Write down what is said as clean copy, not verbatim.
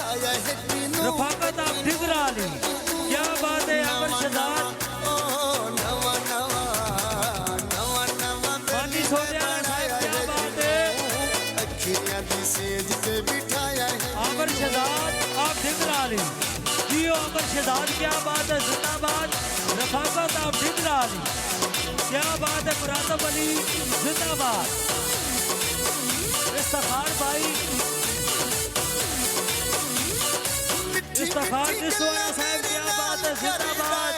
रफाकत आप ठिकराली, क्या बात है अमर शहजाद। पानी सोनिया साहब क्या बात है। अमर शहजाद आप ठिकराली, जियो अमर शहजाद क्या बात है, जिंदाबाद। रफाकत आप ठिकराली, क्या बात है। मुरादब अली जिंदाबाद। इफ्तिखार भाई, इफ्तिखार साहब क्या बात है, जिंदाबाद।